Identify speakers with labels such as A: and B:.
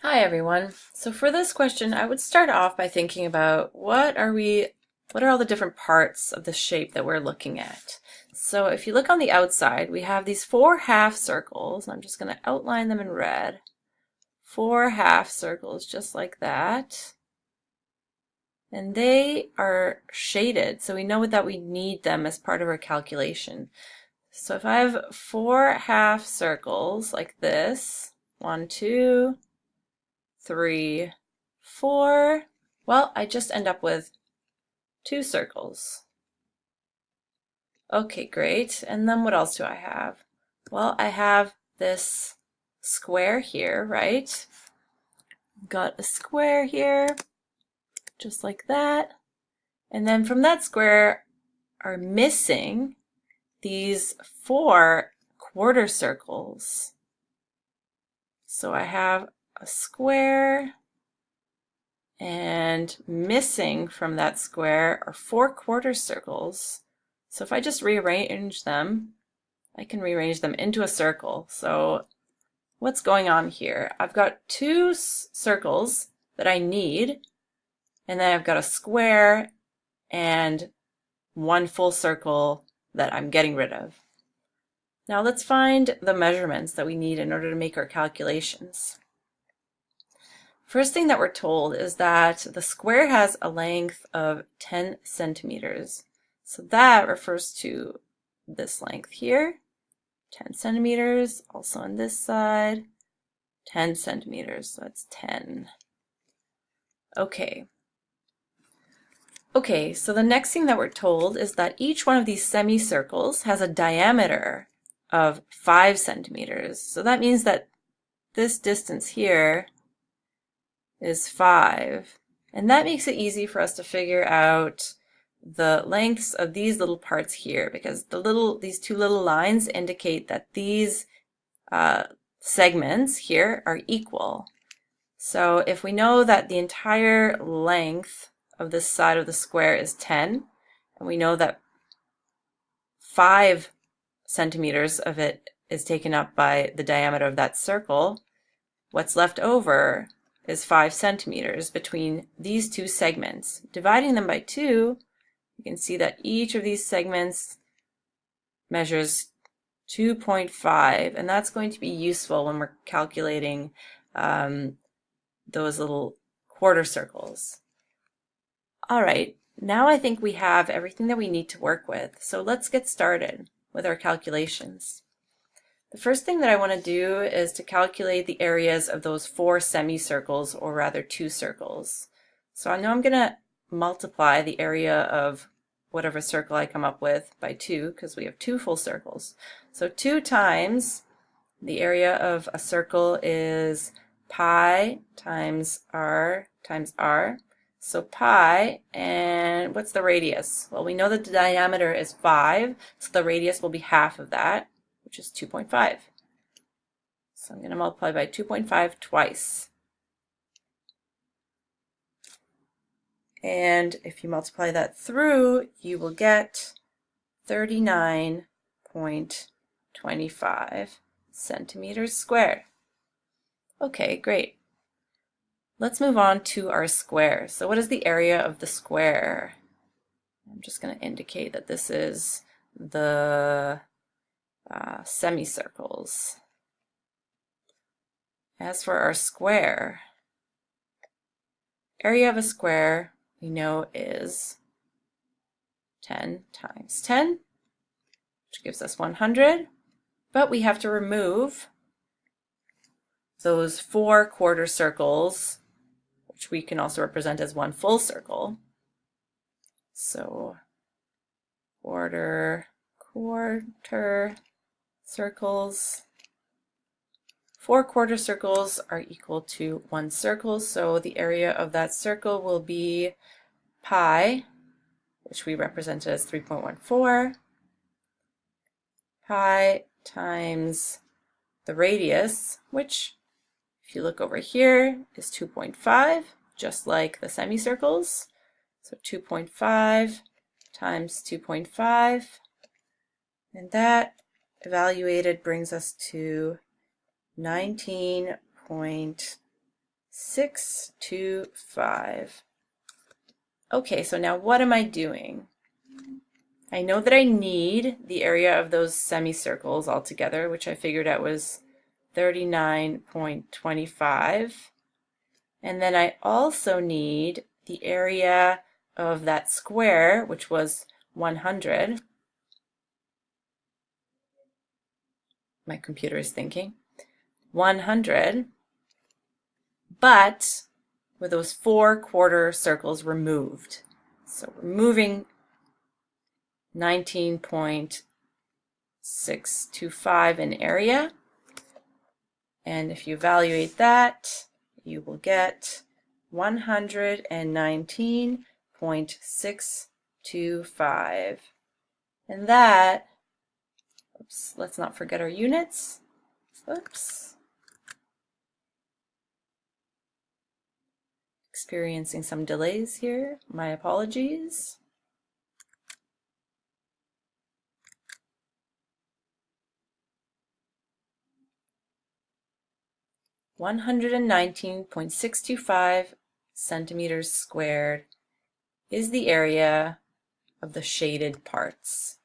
A: Hi everyone. So for this question, I would start off by thinking about what are all the different parts of the shape that we're looking at. So if you look on the outside, we have these four half circles. I'm just going to outline them in red. Four half circles just like that. And they are shaded, so we know that we need them as part of our calculation. So if I have four half circles like this, 1, 2, 3, 4. Well, I just end up with two circles. Okay, great. And then what else do I have? Well, I have this square here, right? Got a square here, just like that. And then from that square are missing these four quarter circles. So I have a square, and missing from that square are four quarter circles. So if I just rearrange them, I can rearrange them into a circle. So what's going on here? I've got two circles that I need, and then I've got a square and one full circle that I'm getting rid of. Now let's find the measurements that we need in order to make our calculations. First thing that we're told is that the square has a length of 10 centimeters. So that refers to this length here, 10 centimeters, also on this side, 10 centimeters, so that's 10. Okay. Okay, so the next thing that we're told is that each one of these semicircles has a diameter of 5 centimeters. So that means that this distance here is 5. And that makes it easy for us to figure out the lengths of these little parts here, because these two little lines indicate that these segments here are equal. So if we know that the entire length of this side of the square is 10, and we know that 5 centimeters of it is taken up by the diameter of that circle, what's left over is 5 centimeters between these two segments. Dividing them by 2, you can see that each of these segments measures 2.5, and that's going to be useful when we're calculating those little quarter circles. All right, now I think we have everything that we need to work with, so let's get started with our calculations. The first thing that I want to do is to calculate the areas of those four semicircles, or rather two circles. So I know I'm going to multiply the area of whatever circle I come up with by 2, because we have two full circles. So 2 times the area of a circle is pi times r times r. So pi, and what's the radius? Well, we know that the diameter is 5, so the radius will be half of that, which is 2.5. So I'm going to multiply by 2.5 twice. And if you multiply that through, you will get 39.25 centimeters squared. Okay, great. Let's move on to our square. So what is the area of the square? I'm just going to indicate that this is the semicircles. As for our square, area of a square we know is 10 times 10, which gives us 100, but we have to remove those 4 quarter circles, which we can also represent as one full circle. So quarter circles. 4 quarter circles are equal to 1 circle, so the area of that circle will be pi, which we represented as 3.14, pi times the radius, which, if you look over here, is 2.5, just like the semicircles. So 2.5 times 2.5, and that evaluated brings us to 19.25 625. Okay, so now what am I doing? I know that I need the area of those semicircles altogether, which I figured out was 39.25. And then I also need the area of that square, which was 100. My computer is thinking. 100, but with those 4 quarter circles removed. So removing 19.625 in area. And if you evaluate that, you will get 119.625. And that, oops, let's not forget our units. Oops. Experiencing some delays here. My apologies. (119.625 centimeters squared is the area of the shaded parts.